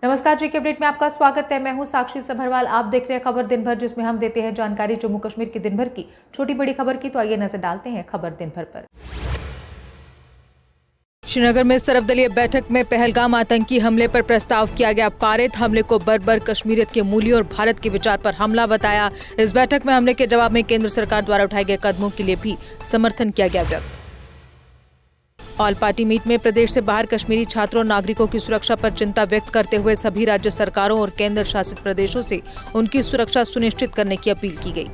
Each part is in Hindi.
नमस्कार, जी के अपडेट में आपका स्वागत है। मैं हूं साक्षी सभरवाल। आप देख रहे हैं खबर दिन भर, जिसमें हम देते हैं जानकारी जम्मू कश्मीर की दिन भर की छोटी बड़ी खबर की। तो आइए नजर डालते हैं खबर दिन भर पर। श्रीनगर में सर्वदलीय बैठक में पहलगाम आतंकी हमले पर प्रस्ताव किया गया पारित। हमले को बर्बर कश्मीरियत के मूल्यों और भारत के विचार पर हमला बताया। इस बैठक में हमले के जवाब में केंद्र सरकार द्वारा उठाए गए कदमों के लिए भी समर्थन किया गया व्यक्त। ऑल पार्टी मीट में प्रदेश से बाहर कश्मीरी छात्रों और नागरिकों की सुरक्षा पर चिंता व्यक्त करते हुए सभी राज्य सरकारों और केंद्र शासित प्रदेशों से उनकी सुरक्षा सुनिश्चित करने की अपील की गई।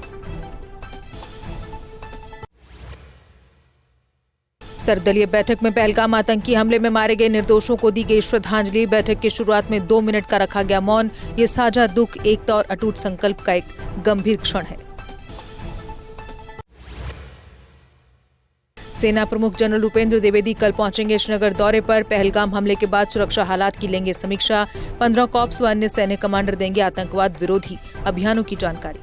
सर्वदलीय बैठक में पहलगाम आतंकी हमले में मारे गए निर्दोषों को दी गई श्रद्धांजलि। बैठक की शुरुआत में 2 मिनट का रखा गया मौन। ये साझा दुख, एकता और अटूट संकल्प का एक गंभीर क्षण है। सेना प्रमुख जनरल उपेंद्र द्विवेदी कल पहुंचेंगे श्रीनगर दौरे पर। पहलगाम हमले के बाद सुरक्षा हालात की लेंगे समीक्षा। 15 कॉप्स व अन्य सैन्य कमांडर देंगे आतंकवाद विरोधी अभियानों की जानकारी।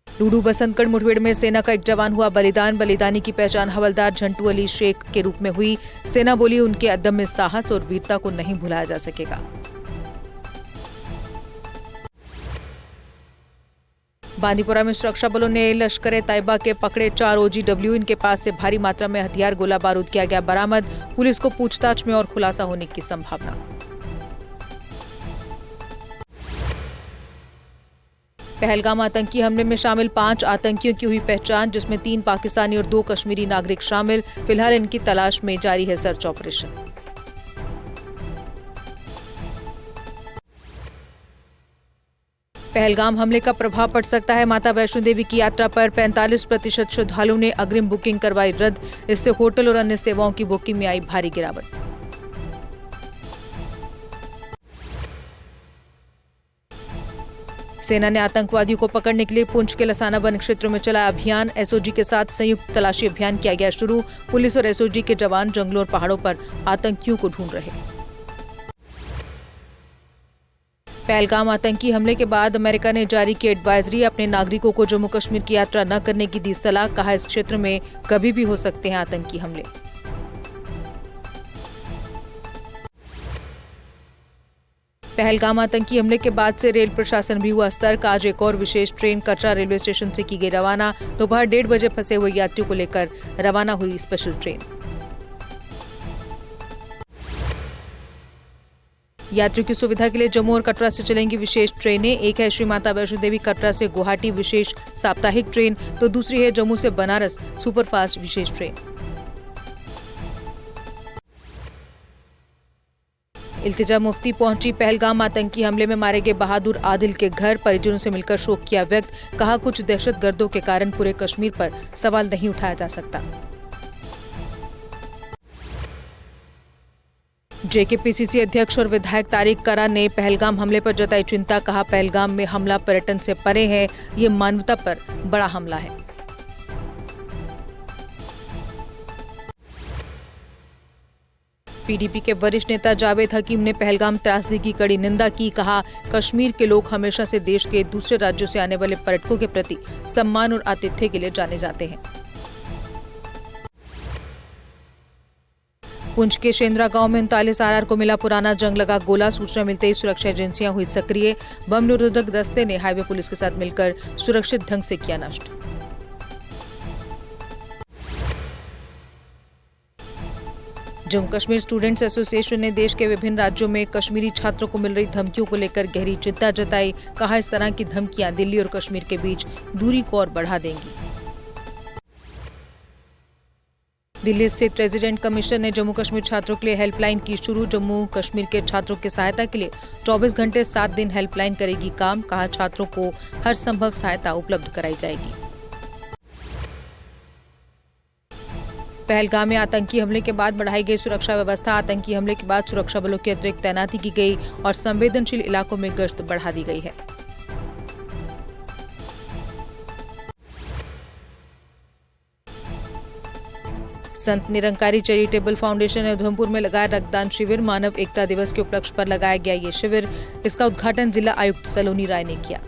लूडू बसंतगढ़ मुठभेड़ में सेना का एक जवान हुआ बलिदान। बलिदानी की पहचान हवलदार झंटू अली शेख के रूप में हुई। सेना बोली उनके अदम्य साहस और वीरता को नहीं भुलाया जा सकेगा। बांदीपुरा में सुरक्षा बलों ने लश्कर तैयबा के पकड़े 4 OGW। इनके पास से भारी मात्रा में हथियार, गोला बारूद किया गया बरामद। पुलिस को पूछताछ में और खुलासा होने की संभावना। पहलगाम आतंकी हमले में शामिल 5 आतंकियों की हुई पहचान, जिसमें 3 पाकिस्तानी और 2 कश्मीरी नागरिक शामिल। फिलहाल इनकी तलाश में जारी है सर्च ऑपरेशन। पहलगाम हमले का प्रभाव पड़ सकता है माता वैष्णो देवी की यात्रा पर। 45% श्रद्धालुओं ने अग्रिम बुकिंग करवाई रद्द। इससे होटल और अन्य सेवाओं की बुकिंग में आई भारी गिरावट। सेना ने आतंकवादियों को पकड़ने के लिए पुंछ के लसाना वन क्षेत्र में चलाया अभियान। SOG के साथ संयुक्त तलाशी अभियान किया गया शुरू। पुलिस और SOG के जवान जंगलों और पहाड़ों पर आतंकियों को ढूंढ रहे। पहलगाम आतंकी हमले के बाद अमेरिका ने जारी की एडवाइजरी। अपने नागरिकों को जम्मू कश्मीर की यात्रा न करने की दी सलाह। कहा इस क्षेत्र में कभी भी हो सकते हैं आतंकी हमले। पहलगाम आतंकी हमले के बाद से रेल प्रशासन भी हुआ सतर्क। आज एक और विशेष ट्रेन कटरा रेलवे स्टेशन से की गई रवाना। दोपहर 1:30 बजे फंसे हुए यात्रियों को लेकर रवाना हुई स्पेशल ट्रेन। यात्रियों की सुविधा के लिए जम्मू और कटरा से चलेंगी विशेष ट्रेनें। एक है श्री माता वैष्णो देवी कटरा से गुवाहाटी विशेष साप्ताहिक ट्रेन, तो दूसरी है जम्मू से बनारस सुपरफास्ट विशेष ट्रेन। इल्तिजा मुफ्ती पहुंची पहलगाम आतंकी हमले में मारे गए बहादुर आदिल के घर। परिजनों से मिलकर शोक किया व्यक्त। कहा कुछ दहशतगर्दों के कारण पूरे कश्मीर पर सवाल नहीं उठाया जा सकता। JKPCC अध्यक्ष और विधायक तारिक करा ने पहलगाम हमले पर जताई चिंता। कहा पहलगाम में हमला पर्यटन से परे है, ये मानवता पर बड़ा हमला है। PDP के वरिष्ठ नेता जावेद हकीम ने पहलगाम त्रासदी की कड़ी निंदा की। कहा कश्मीर के लोग हमेशा से देश के दूसरे राज्यों से आने वाले पर्यटकों के प्रति सम्मान और आतिथ्य के लिए जाने जाते हैं। पुंछ के शेंद्रा गांव में 39 RR को मिला पुराना जंग लगा गोला। सूचना मिलते ही सुरक्षा एजेंसियां हुई सक्रिय। बम निरोधक दस्ते ने हाईवे पुलिस के साथ मिलकर सुरक्षित ढंग से किया नष्ट। जम्मू कश्मीर स्टूडेंट्स एसोसिएशन ने देश के विभिन्न राज्यों में कश्मीरी छात्रों को मिल रही धमकियों को लेकर गहरी चिंता जताई। कहा इस तरह की धमकियां दिल्ली और कश्मीर के बीच दूरी को और बढ़ा देंगी। दिल्ली स्थित रेजिडेंट कमीशन ने जम्मू कश्मीर छात्रों के लिए हेल्पलाइन की शुरू। जम्मू कश्मीर के छात्रों की सहायता के लिए 24 घंटे 7 दिन हेल्पलाइन करेगी काम। कहा छात्रों को हर संभव सहायता उपलब्ध कराई जाएगी। पहलगाम में आतंकी हमले के बाद बढ़ाई गई सुरक्षा व्यवस्था। आतंकी हमले के बाद सुरक्षा बलों की अतिरिक्त तैनाती की गई और संवेदनशील इलाकों में गश्त बढ़ा दी गई है। संत निरंकारी चैरिटेबल फाउंडेशन ने उधमपुर में लगाया रक्तदान शिविर। मानव एकता दिवस के उपलक्ष्य पर लगाया गया ये शिविर। इसका उद्घाटन जिला आयुक्त सलोनी राय ने किया।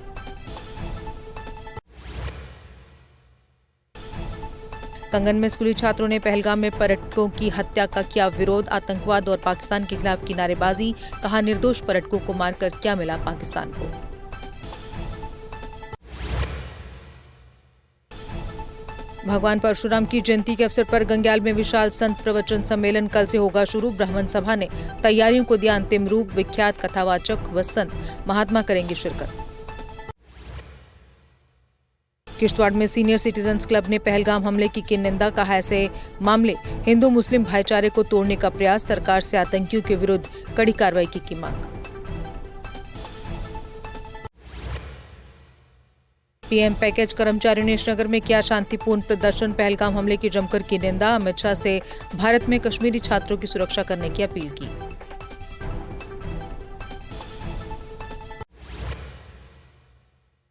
कंगन में स्कूली छात्रों ने पहलगाम में पर्यटकों की हत्या का किया विरोध। आतंकवाद और पाकिस्तान के खिलाफ की नारेबाजी। कहा, निर्दोष पर्यटकों को मारकर क्या मिला पाकिस्तान को। भगवान परशुराम की जयंती के अवसर पर गंग्याल में विशाल संत प्रवचन सम्मेलन कल से होगा शुरू। ब्राह्मण सभा ने तैयारियों को दिया अंतिम रूप। विख्यात कथावाचक व संत महात्मा करेंगे शिरकत। किश्तवाड़ में सीनियर सिटीजन्स क्लब ने पहलगाम हमले की निंदा। कहा, ऐसे मामले हिंदू मुस्लिम भाईचारे को तोड़ने का प्रयास। सरकार से आतंकियों के विरुद्ध कड़ी कार्रवाई की मांग। पीएम पैकेज कर्मचारियों ने श्रीनगर में किया शांतिपूर्ण प्रदर्शन। पहलगाम हमले की जमकर की निंदा। अमित शाह से भारत में कश्मीरी छात्रों की सुरक्षा करने की अपील की।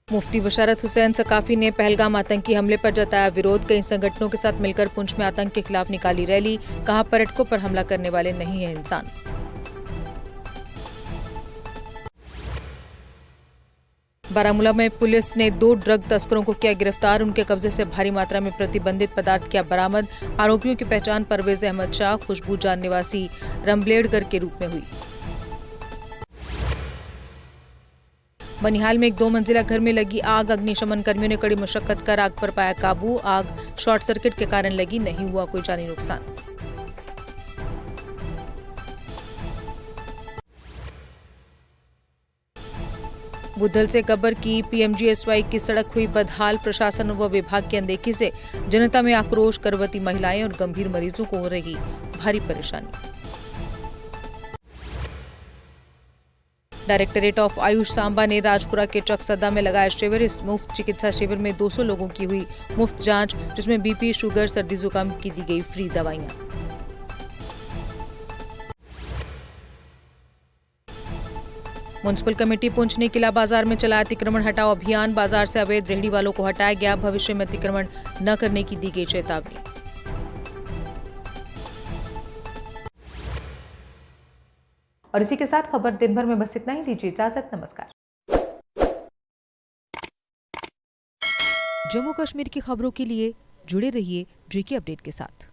मुफ्ती बशारत हुसैन सकाफी ने पहलगाम आतंकी हमले पर जताया विरोध। कई संगठनों के साथ मिलकर पुंछ में आतंक के खिलाफ निकाली रैली। कहा, पर्यटकों पर हमला करने वाले नहीं है इंसान। बारामूला में पुलिस ने 2 ड्रग तस्करों को किया गिरफ्तार। उनके कब्जे से भारी मात्रा में प्रतिबंधित पदार्थ किया बरामद। आरोपियों की पहचान परवेज अहमद शाह, खुशबू जान निवासी रमबलेड़गढ़ के रूप में हुई। बनिहाल में एक 2 मंजिला घर में लगी आग। अग्निशमन कर्मियों ने कड़ी मशक्कत कर आग पर पाया काबू। आग शॉर्ट सर्किट के कारण लगी, नहीं हुआ कोई जानी नुकसान। बुद्धल से गब्बर की पीएमजीएसवाई की सड़क हुई बदहाल। प्रशासन व विभाग की अनदेखी से जनता में आक्रोश। गर्भवती महिलाएं और गंभीर मरीजों को हो रही भारी परेशानी। डायरेक्टरेट ऑफ आयुष सांबा ने राजपुरा के चकसदा में लगाया शिविर। इस मुफ्त चिकित्सा शिविर में 200 लोगों की हुई मुफ्त जांच, जिसमें बीपी, शुगर, सर्दी जुकाम की दी गई फ्री दवाइयां। म्युनिसिपल कमेटी पुंछ ने किला बाजार में चलाया अतिक्रमण हटाओ अभियान। बाजार से अवैध रेहड़ी वालों को हटाया गया। भविष्य में अतिक्रमण न करने की दी गई चेतावनी। और इसी के साथ खबर दिन भर में बस इतना ही। दीजिए इजाजत, नमस्कार। जम्मू कश्मीर की खबरों के लिए जुड़े रहिए जेके अपडेट के साथ।